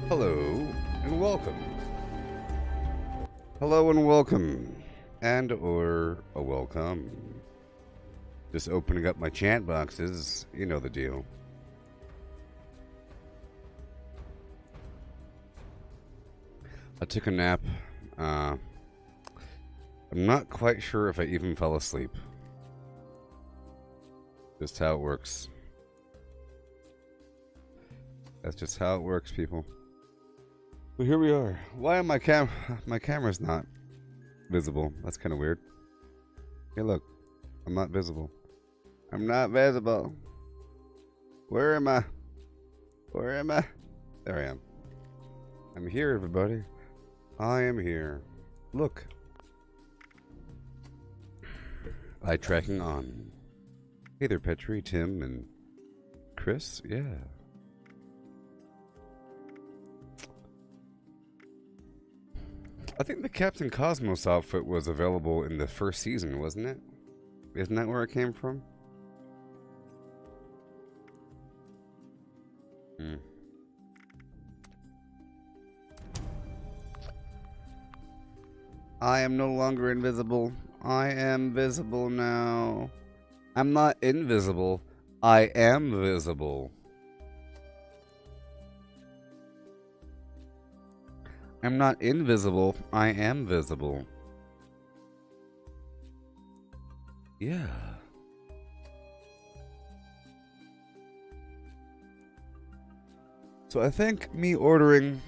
Hello and welcome. Hello and welcome. And or a welcome. Just opening up my chant boxes. You know the deal. I took a nap. I'm not quite sure if I even fell asleep. Just how it works. That's just how it works, people. But here we are. Why am my camera's not visible? That's kind of weird. Hey, look. I'm not visible. I'm not visible. Where am I? Where am I? There I am. I'm here, everybody. I am here. Look. Eye tracking on. Hey there, Petri, Tim, and Chris. Yeah. I think the Captain Cosmos outfit was available in the first season, wasn't it? Isn't that where it came from? I am no longer invisible. I am visible now. I'm not invisible. I am visible. I'm not invisible. I am visible. Yeah. So I think me ordering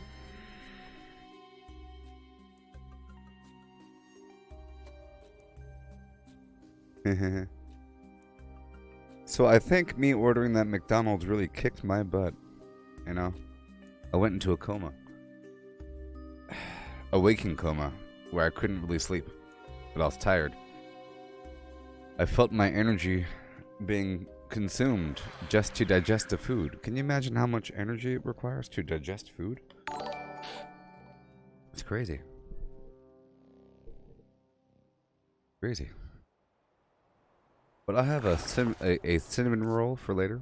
that McDonald's really kicked my butt. You know? I went into a coma. A waking coma, where I couldn't really sleep, but I was tired. I felt my energy being consumed just to digest the food. Can you imagine how much energy it requires to digest food? It's crazy. Crazy. But I have a cinnamon roll for later.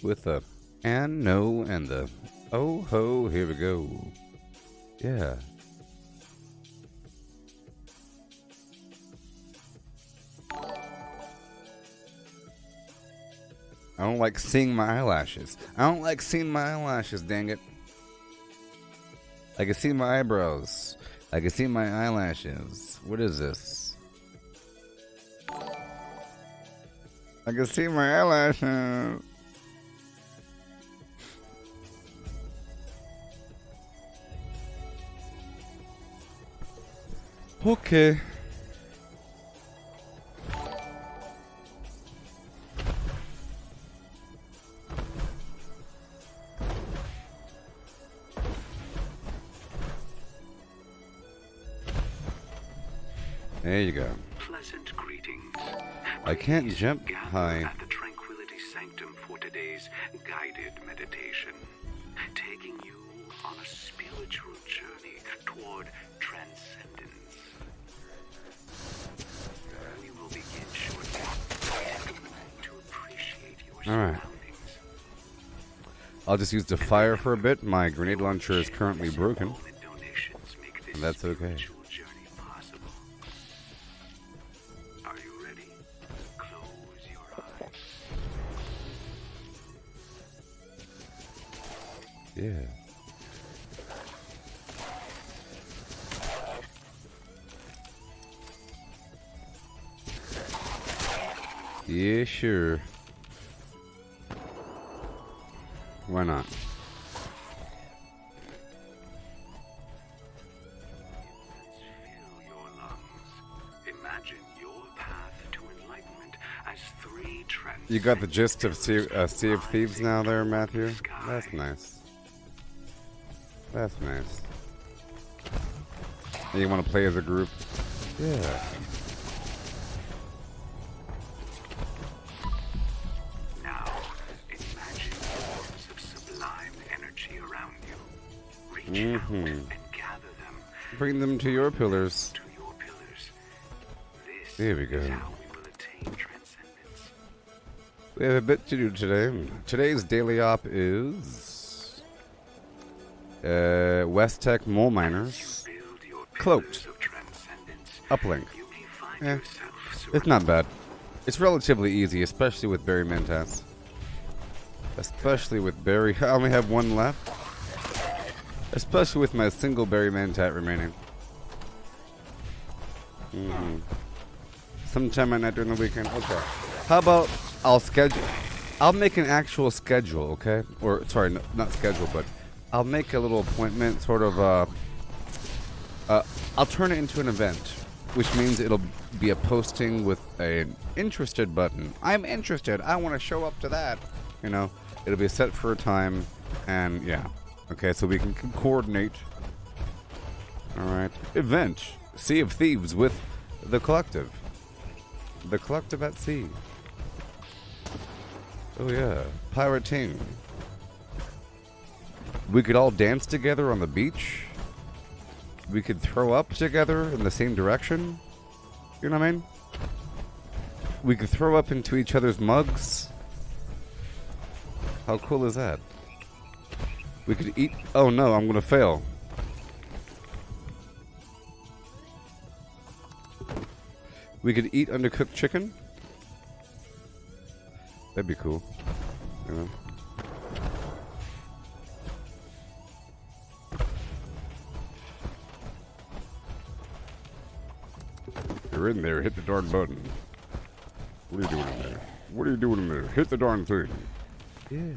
With the and no and the oh ho, here we go. Yeah. I don't like seeing my eyelashes. I don't like seeing my eyelashes, dang it. I can see my eyebrows. I can see my eyelashes. What is this? I can see my eyelashes. Okay. There you go. Pleasant greetings. I can't jump high. At the Tranquility Sanctum for today's guided meditation, taking you on a spiritual journey toward transcendence. We will begin shortly. To appreciate your surroundings. I'll just use the fire for a bit. My grenade launcher is currently broken. And that's okay. Yeah. Yeah, sure. Why not? You got the gist of Sea of Thieves now there, Matthew? That's nice. That's nice. And you want to play as a group? Yeah. Now, imagine and gather them. Bring them to your pillars. To your pillars. This There we go. is how we will attain transcendence. We have a bit to do today. Today's daily op is West Tech Mole Miners. Build your Cloaked. pillars of transcendence. Uplink. You may find Eh, yourself it's not bad. It's relatively easy, especially with Berry Mentats. Especially with Berry. I only have one left. Especially with my single Berry Mentat remaining. Sometime at night during the weekend. Okay. How about I'll make an actual schedule, okay? Or, sorry, no, not schedule, but I'll make a little appointment, sort of, I'll turn it into an event, which means it'll be a posting with an interested button. I'm interested. I want to show up to that. You know, it'll be set for a time, and yeah. Okay, so we can coordinate. Alright. Event. Sea of Thieves with the Collective. The Collective at Sea. Oh yeah. Pirating. We could all dance together on the beach. We could throw up together in the same direction. You know what I mean? We could throw up into each other's mugs. How cool is that? We could eat... Oh no, I'm gonna fail. We could eat undercooked chicken. That'd be cool. You know? You're in there, hit the darn button. What are you doing in there? What are you doing in there? Hit the darn thing. Yeah.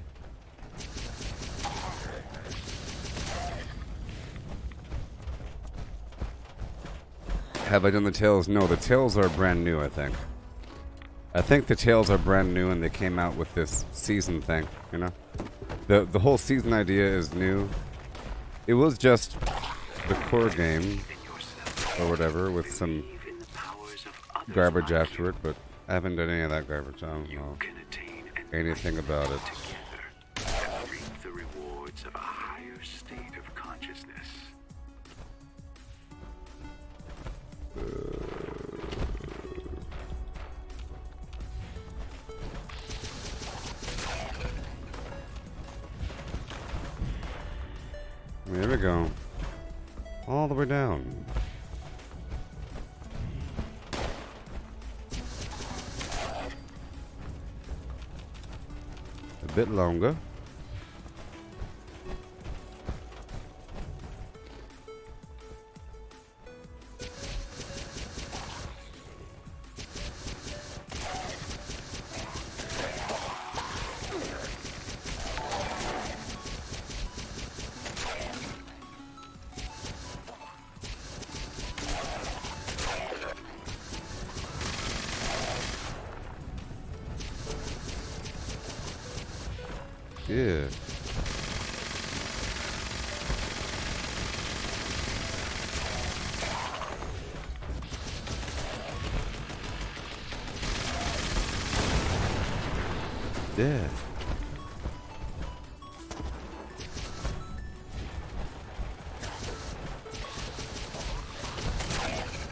Have I done the tails? No, the tails are brand new, I think. I think the tails are brand new and they came out with this season thing, you know? The whole season idea is new. It was just the core game or whatever with some garbage after it, but I haven't done any of that garbage. I don't know anything about it. And reap the rewards of a higher state of consciousness. There we go. All the way down. A bit longer. Yeah. Yeah.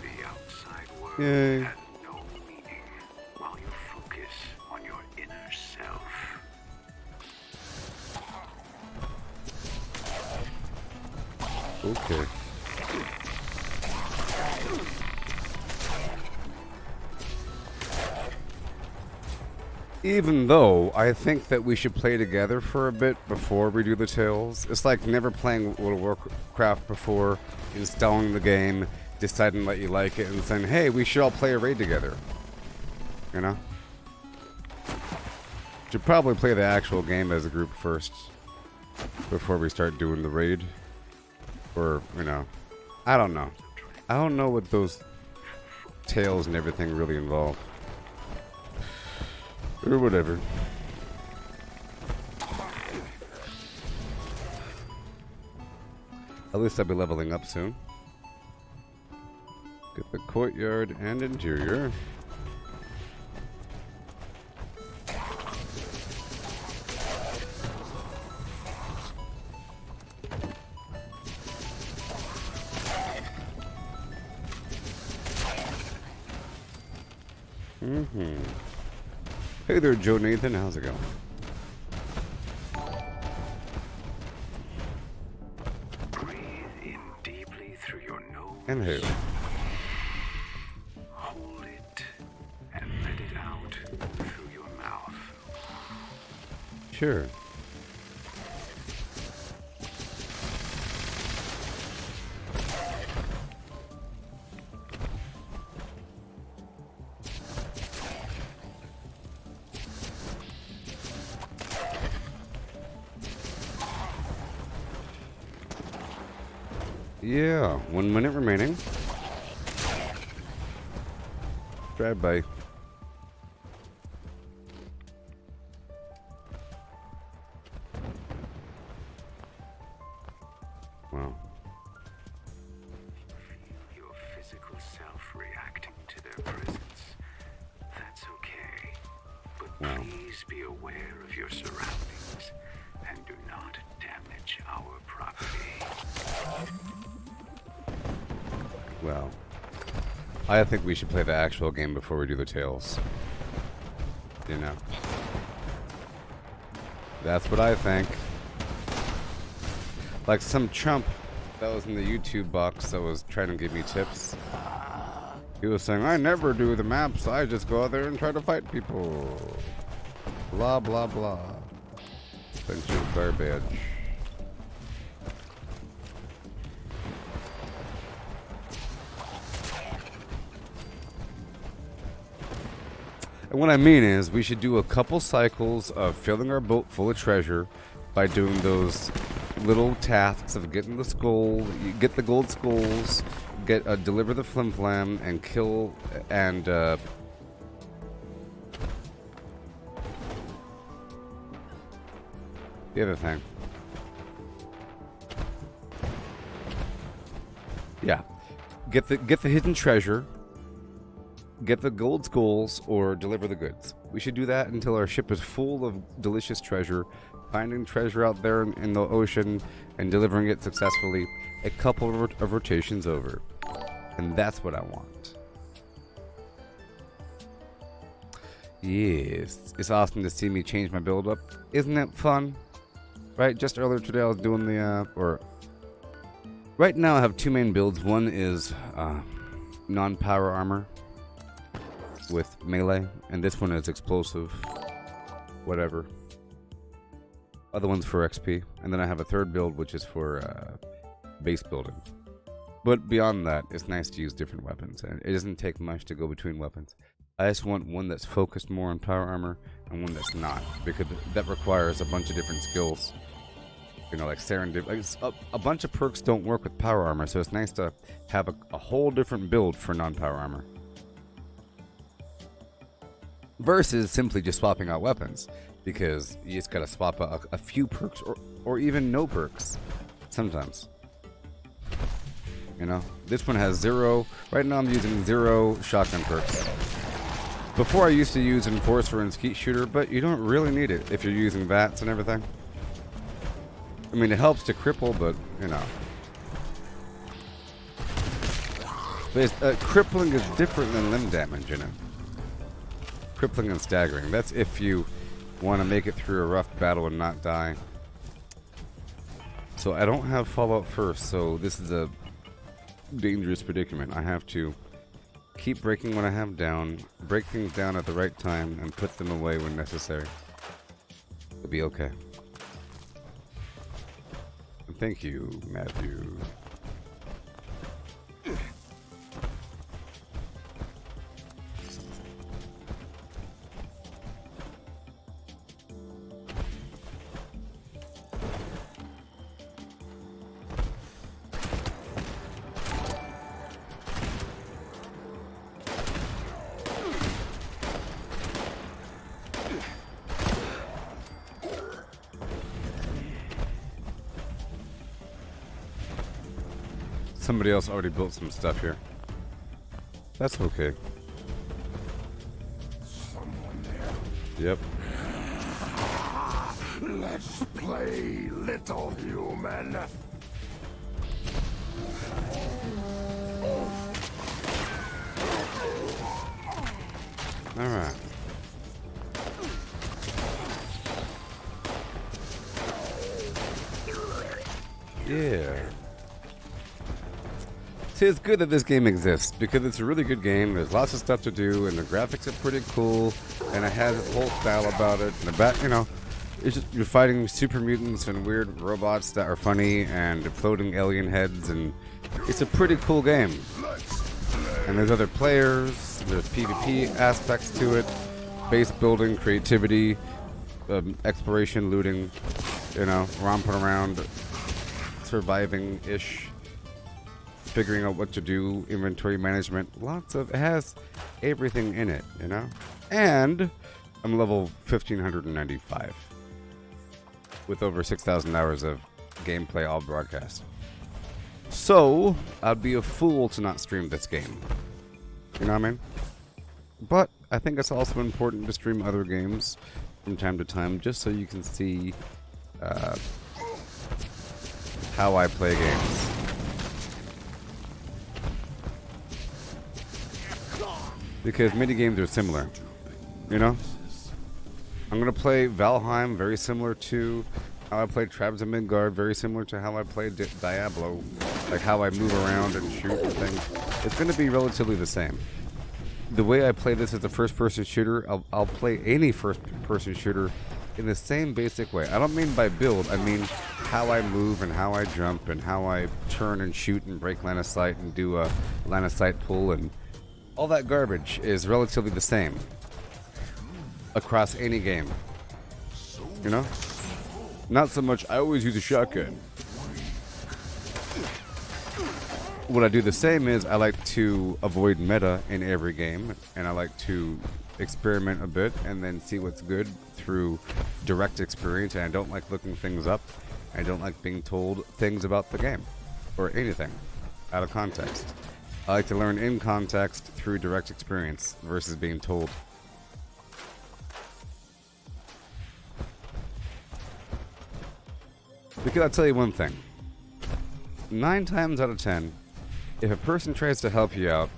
The outside world Yay. has no meaning while you focus on your inner self. Okay. Even though I think that we should play together for a bit before we do the tails. It's like never playing World of Warcraft before, installing the game, deciding that you like it, and saying, hey, we should all play a raid together. You know? Should probably play the actual game as a group first before we start doing the raid. Or, you know, I don't know. I don't know what those tails and everything really involve. Or whatever. At least I'll be leveling up soon. Get the courtyard and interior. Hey there, Joe Nathan. How's it going? Breathe in deeply through your nose. And who? Hold it and let it out through your mouth. Sure. Yeah, 1 minute remaining. Drive by. Wow. Your physical self reacting to their presence. That's okay. But Wow. please be aware of your surroundings and do not damage our property. Well, I think we should play the actual game before we do the tails. You know. That's what I think. Like some chump that was in the YouTube box that was trying to give me tips. He was saying, I never do the maps, I just go out there and try to fight people. Blah, blah, blah. Bunch of garbage. And what I mean is, we should do a couple cycles of filling our boat full of treasure by doing those little tasks of getting the skull, get the gold skulls, deliver the flim flam, and kill, and the other thing. Yeah, get the hidden treasure. Get the gold skulls or deliver the goods. We should do that until our ship is full of delicious treasure, finding treasure out there in the ocean and delivering it successfully a couple of rotations over. And that's what I want. Yes, it's awesome to see me change my build up. Isn't it fun? Right, just earlier today I was doing right now I have two main builds. One is non-power armor with melee, and this one is explosive, whatever. Other one's for XP, and then I have a third build which is for base building. But beyond that, it's nice to use different weapons, and it doesn't take much to go between weapons. I just want one that's focused more on power armor and one that's not, because that requires a bunch of different skills. You know, like serendipity. Like a bunch of perks don't work with power armor, so it's nice to have a whole different build for non-power armor. Versus simply just swapping out weapons, because you just gotta swap a few perks or even no perks sometimes. You know, this one has 0. Right now I'm using 0 shotgun perks. Before I used to use Enforcer and Skeet Shooter, but you don't really need it if you're using VATS and everything. I mean, it helps to cripple, but you know. But crippling is different than limb damage, you know. Crippling and staggering. That's if you want to make it through a rough battle and not die. So I don't have Fallout first, so this is a dangerous predicament. I have to keep breaking what I have down, break things down at the right time, and put them away when necessary. It'll be okay. And thank you, Matthew. Somebody else already built some stuff here. That's okay. Someone there. Yep. Let's play, little human. Alright. Yeah. See, it's good that this game exists because it's a really good game. There's lots of stuff to do, and the graphics are pretty cool, and it has its whole style about it. And the you know, it's just, you're fighting super mutants and weird robots that are funny and floating alien heads, and it's a pretty cool game. And there's other players, there's PvP aspects to it, base building, creativity, exploration, looting, you know, romping around, surviving-ish, figuring out what to do, inventory management, it has everything in it, you know? And I'm level 1595 with over 6,000 hours of gameplay all broadcast. So, I'd be a fool to not stream this game. You know what I mean? But I think it's also important to stream other games from time to time just so you can see how I play games. Because many games are similar, you know? I'm going to play Valheim, very similar to how I played Trabs and Midgard, very similar to how I played Diablo, like how I move around and shoot and things. It's going to be relatively the same. The way I play this as a first-person shooter, I'll play any first-person shooter in the same basic way. I don't mean by build, I mean how I move and how I jump and how I turn and shoot and break line of sight and do a line of sight pull, and all that garbage is relatively the same across any game. You know? Not so much, I always use a shotgun. What I do the same is I like to avoid meta in every game, and I like to experiment a bit and then see what's good through direct experience, and I don't like looking things up. I don't like being told things about the game or anything out of context. I like to learn in context through direct experience versus being told. Because I'll tell you one thing. 9 times out of 10, if a person tries to help you out,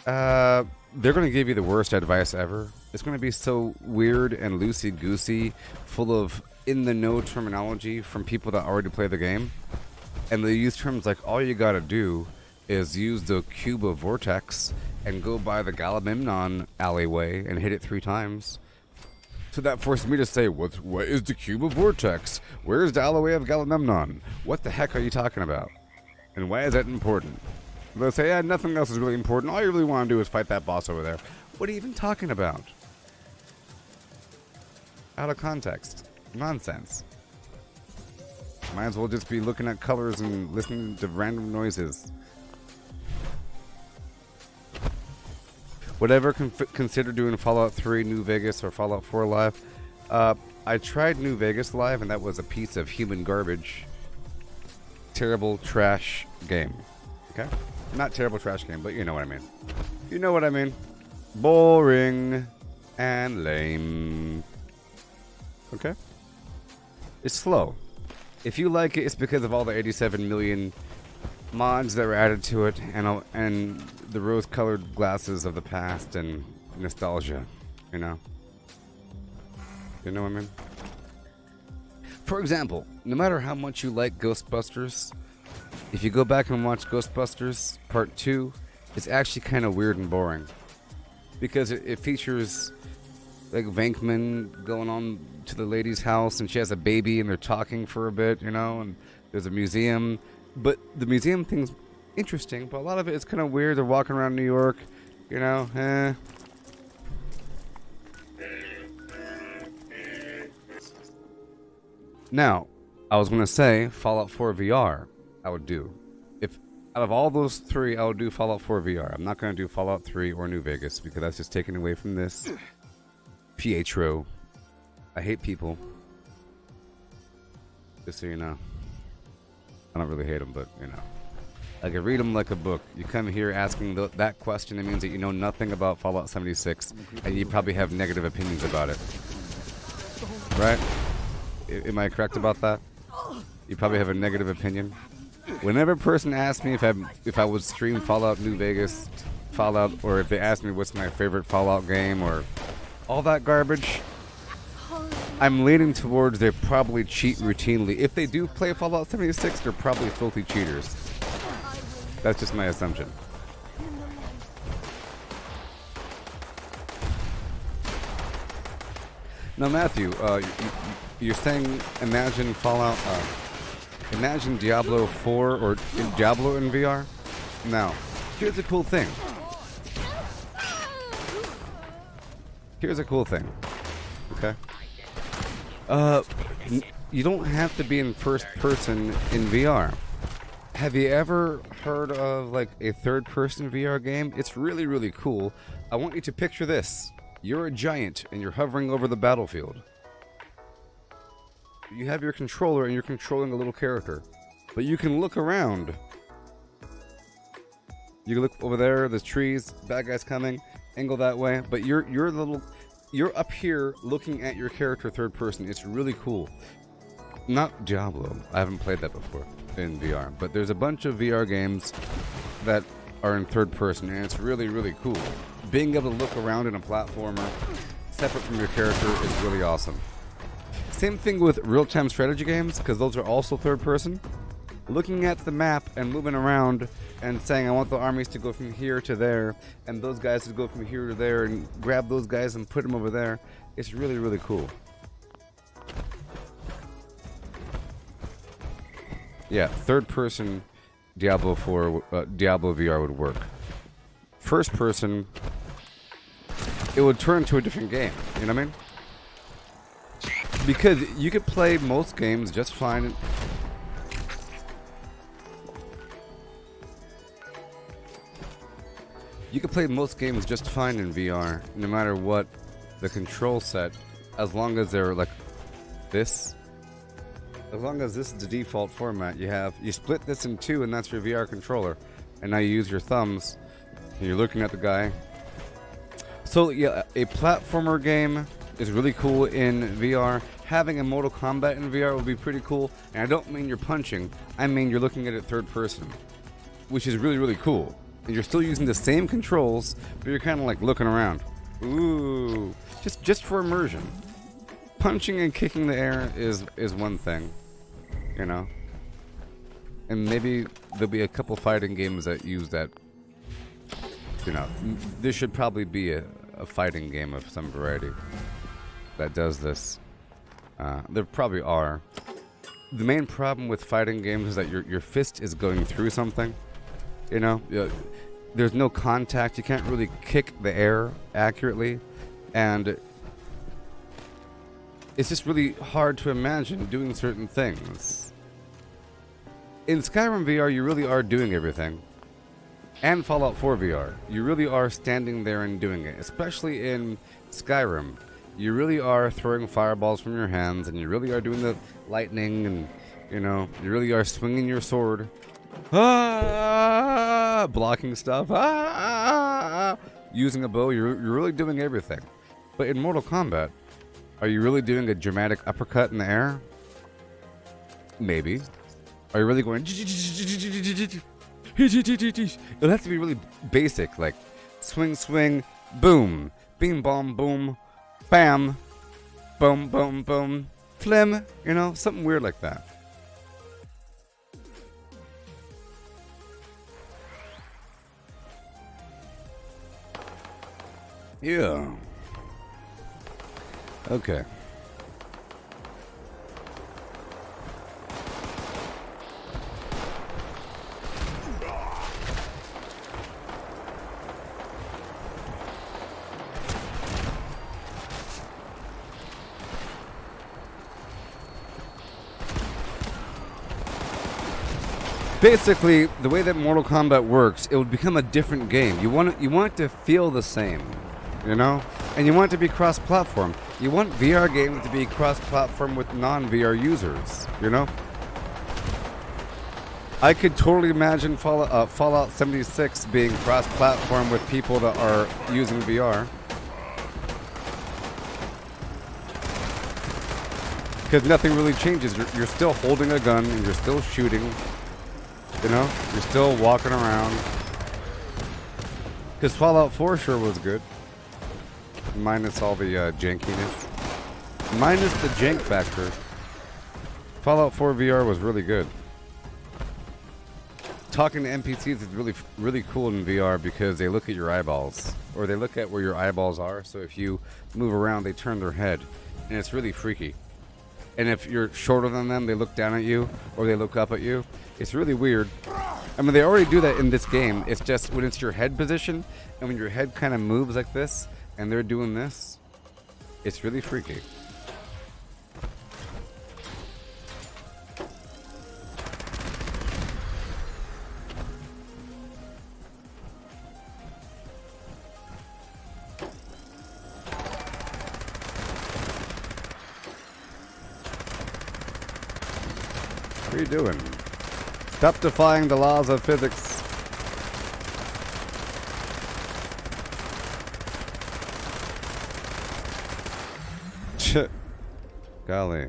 they're going to give you the worst advice ever. It's going to be so weird and loosey-goosey, full of in-the-know terminology from people that already play the game. And they use terms like, all you got to do is use the cube of vortex and go by the Galamimnon alleyway and hit it 3 times. So that forced me to say, what is the cube of vortex? Where's the alleyway of Galamimnon? What the heck are you talking about? And why is that important? They'll say, yeah, nothing else is really important. All you really want to do is fight that boss over there. What are you even talking about? Out of context. Nonsense. Might as well just be looking at colors and listening to random noises. Would I ever consider doing Fallout 3 New Vegas or Fallout 4 Live? I tried New Vegas Live, and that was a piece of human garbage. Terrible trash game. Okay? Not terrible trash game, but you know what I mean. You know what I mean. Boring and lame. Okay? It's slow. If you like it, it's because of all the 87 million mods that were added to it, and the rose-colored glasses of the past and nostalgia, you know? You know what I mean? For example, no matter how much you like Ghostbusters, if you go back and watch Ghostbusters Part 2, it's actually kind of weird and boring. Because it features, like, Venkman going on to the lady's house, and she has a baby, and they're talking for a bit, you know? And there's a museum. But the museum thing's interesting, but a lot of it is kind of weird. They're walking around New York, you know, Now, I was going to say Fallout 4 VR I would do. If out of all those 3, I would do Fallout 4 VR. I'm not going to do Fallout 3 or New Vegas because that's just taken away from this. Pietro. I hate people. Just so you know. I don't really hate them, but, you know. I can read them like a book. You come here asking that question, it means that you know nothing about Fallout 76, and you probably have negative opinions about it. Right? Am I correct about that? You probably have a negative opinion. Whenever a person asks me if I would stream Fallout New Vegas Fallout, or if they ask me what's my favorite Fallout game or all that garbage, I'm leaning towards they probably cheat routinely. If they do play Fallout 76, they're probably filthy cheaters. That's just my assumption. Now, Matthew, you're saying imagine Fallout, imagine Diablo 4 or Diablo in VR? Now, here's a cool thing. Here's a cool thing. Okay? You don't have to be in first person in VR. Have you ever heard of like a third person VR game? It's really, really cool. I want you to picture this. You're a giant and you're hovering over the battlefield. You have your controller and you're controlling a little character. But you can look around. You can look over there, there's trees, bad guys coming, angle that way, but you're up here looking at your character third person. It's really cool. Not Diablo. I haven't played that before in VR, but there's a bunch of VR games that are in third person, and it's really, really cool. Being able to look around in a platformer separate from your character is really awesome. Same thing with real-time strategy games, because those are also third person. Looking at the map and moving around and saying, I want the armies to go from here to there, and those guys to go from here to there, and grab those guys and put them over there. It's really, really cool. Yeah, third person Diablo 4, Diablo VR would work. First person, it would turn to a different game. You know what I mean? Because you could play most games just fine. You can play most games just fine in VR, no matter what the control set, as long as they're like this. As long as this is the default format, you split this in two, and that's your VR controller. And now you use your thumbs, and you're looking at the guy. So yeah, a platformer game is really cool in VR. Having a Mortal Kombat in VR would be pretty cool. And I don't mean you're punching, I mean you're looking at it third person, which is really, really cool. And you're still using the same controls, but you're kind of like looking around. Ooh, just for immersion. Punching and kicking the air is one thing, you know. And maybe there'll be a couple fighting games that use that. You know, there should probably be a fighting game of some variety that does this. There probably are. The main problem with fighting games is that your fist is going through something. You know, there's no contact. You can't really kick the air accurately, and it's just really hard to imagine doing certain things. In Skyrim VR, you really are doing everything. And Fallout 4 VR, you really are standing there and doing it. Especially in Skyrim, you really are throwing fireballs from your hands, and you really are doing the lightning, and you know, you really are swinging your sword, blocking stuff, using a bow. You're really doing everything. But in Mortal Kombat, are you really doing a dramatic uppercut in the air? Maybe. Are you really going? It'll have to be really basic, like swing, swing, boom, beam, bomb, boom, bam, boom, boom, boom, flim. You know, something weird like that. Yeah. Okay. Basically, the way that Mortal Kombat works, it would become a different game. You want it to feel the same, you know? And you want it to be cross-platform. You want VR games to be cross-platform with non-VR users, you know? I could totally imagine Fallout 76 being cross-platform with people that are using VR. Because nothing really changes. You're still holding a gun and you're still shooting. You know, you're still walking around. Because Fallout 4 sure was good. Minus all the jankiness. Minus the jank factor. Fallout 4 VR was really good. Talking to NPCs is really cool in VR because they look at your eyeballs. Or they look at where your eyeballs are. So if you move around, they turn their head. And it's really freaky. And if you're shorter than them, they look down at you. Or they look up at you. It's really weird. I mean, they already do that in this game. It's just when it's your head position. And when your head kind of moves like this. And they're doing this. It's really freaky. What are you doing? Stop defying the laws of physics. Golly.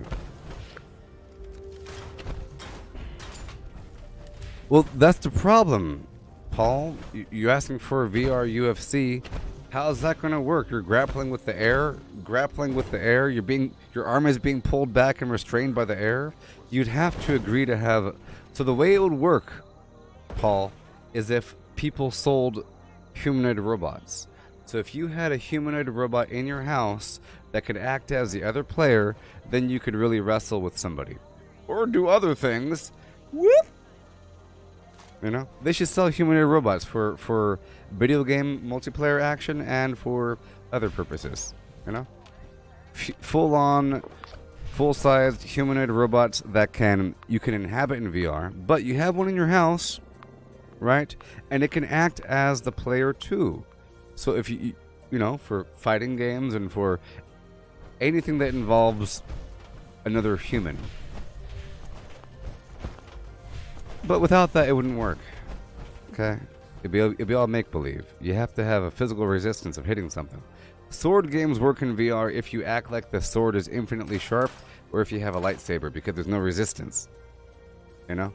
Well, that's the problem, Paul. You're asking for a VR UFC. How's that going to work? You're grappling with the air. Your arm is being pulled back and restrained by the air. You'd have to agree to have. So the way it would work, Paul, is if people sold humanoid robots. So if you had a humanoid robot in your house that could act as the other player, then you could really wrestle with somebody. Or do other things. Whoop! You know? They should sell humanoid robots for video game multiplayer action and for other purposes. You know? Full-on, full-sized humanoid robots that you can inhabit in VR, but you have one in your house, right? And it can act as the player too. So if you know, for fighting games and for anything that involves another human. But without that, it wouldn't work. Okay? It'd be all make-believe. You have to have a physical resistance of hitting something. Sword games work in VR if you act like the sword is infinitely sharp, or if you have a lightsaber, because there's no resistance. You know?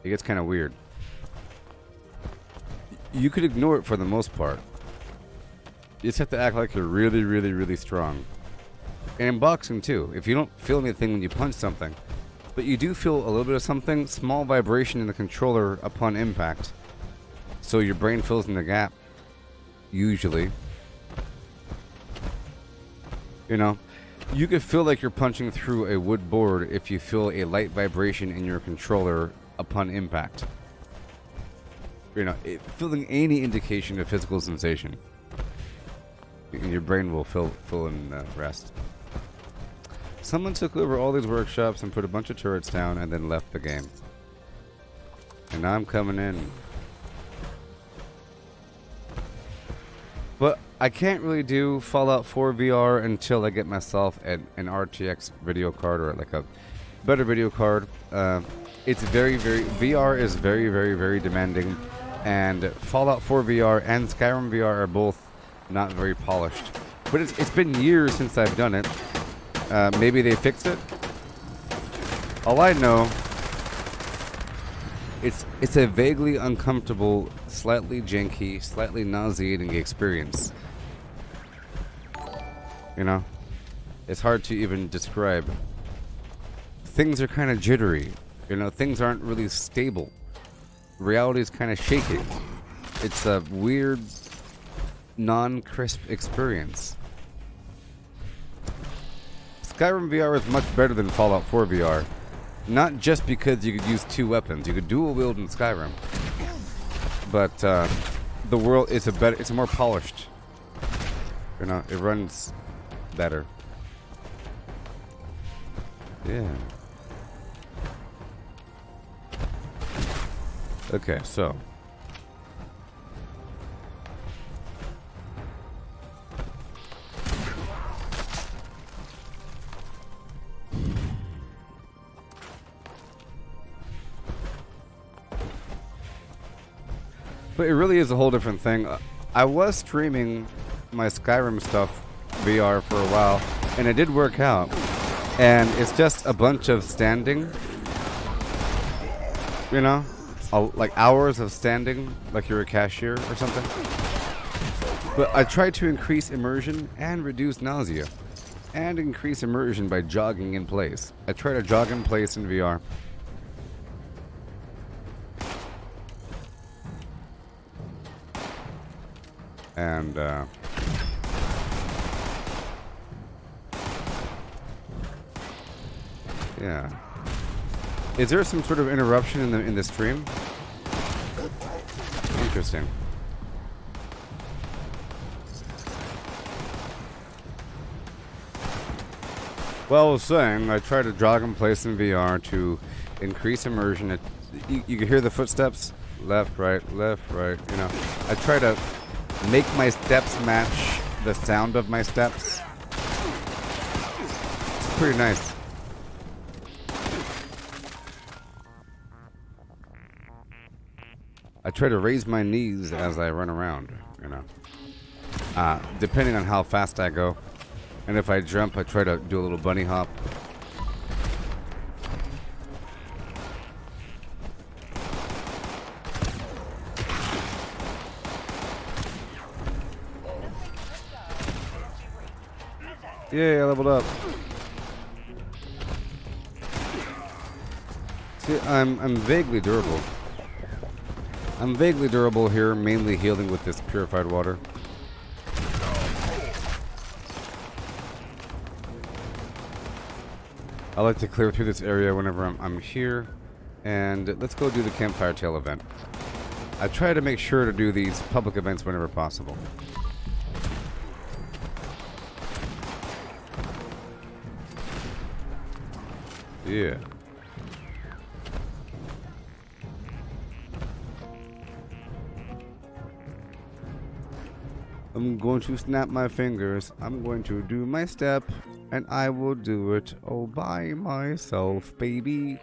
It gets kind of weird. You could ignore it for the most part. You just have to act like you're really, really, really strong. And in boxing too, if you don't feel anything when you punch something, but you do feel a little bit of something, small vibration in the controller upon impact. So your brain fills in the gap, usually. You know, you could feel like you're punching through a wood board if you feel a light vibration in your controller upon impact. You know, feeling any indication of physical sensation. And your brain will fill in rest. Someone took over all these workshops and put a bunch of turrets down and then left the game. And now I'm coming in. But I can't really do Fallout 4 VR until I get myself an RTX video card or like a better video card. It's VR is very, very, very demanding. And Fallout 4 VR and Skyrim VR are both not very polished. But it's been years since I've done it. Maybe they fixed it. All I know, it's a vaguely uncomfortable, slightly janky, slightly nauseating experience. You know? It's hard to even describe. Things are kind of jittery. You know, things aren't really stable. Reality is kind of shaky. It's a weird, non-crisp experience. Skyrim VR is much better than Fallout 4 VR. Not just because you could use two weapons. You could dual wield in Skyrim. But the world it's a more polished. You know, it runs better. Yeah. Okay, so but it really is a whole different thing. I was streaming my Skyrim stuff VR for a while, and it did work out. And it's just a bunch of standing, you know, like hours of standing, like you're a cashier or something. But I tried to increase immersion and reduce nausea. And increase immersion by jogging in place. I try to jog in place in VR. And, yeah. Is there some sort of interruption in the stream? Interesting. Well, I was saying, I try to jog in place in VR to increase immersion. You can hear the footsteps, left, right, you know. I try to make my steps match the sound of my steps. It's pretty nice. I try to raise my knees as I run around, you know. Depending on how fast I go. And if I jump, I try to do a little bunny hop. Yeah, I leveled up. See, I'm vaguely durable. I'm vaguely durable here, mainly healing with this purified water. I like to clear through this area whenever I'm here. And let's go do the Campfire Tale event. I try to make sure to do these public events whenever possible. Yeah. I'm going to snap my fingers. I'm going to do my step. And I will do it all by myself, baby.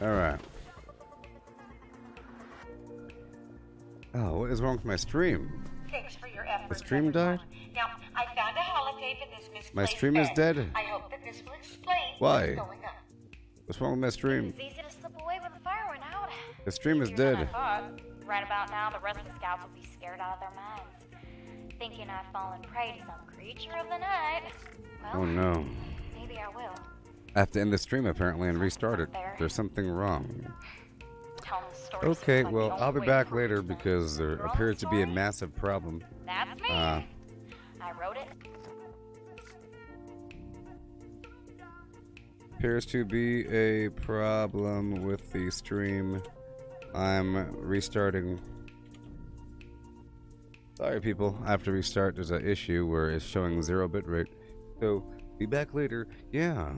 Alright. Oh, what is wrong with my stream? Thanks for your efforts. The stream died? Now, I found a holotape in this misplaced My stream is bed. dead? I hope that this will explain Why? what's going on. What's wrong with my stream? It's easy to slip away when the fire went out. The stream is Easier than dead. I thought. Right about now, the rest of the scouts will be scared out of their minds, thinking I've fallen prey to some creature of the night. Well, Oh no. maybe I will. I have to end the stream apparently and restart it. There's something wrong. Tell them stories Okay, like well, the I'll be only back way later to reach them. because there Your own appears to be a story? massive problem. That's me. Uh, I wrote it. Appears to be a problem with the stream. I'm restarting. Sorry, people. I have to restart. There's an issue where it's showing 0 bitrate. So, be back later. Yeah.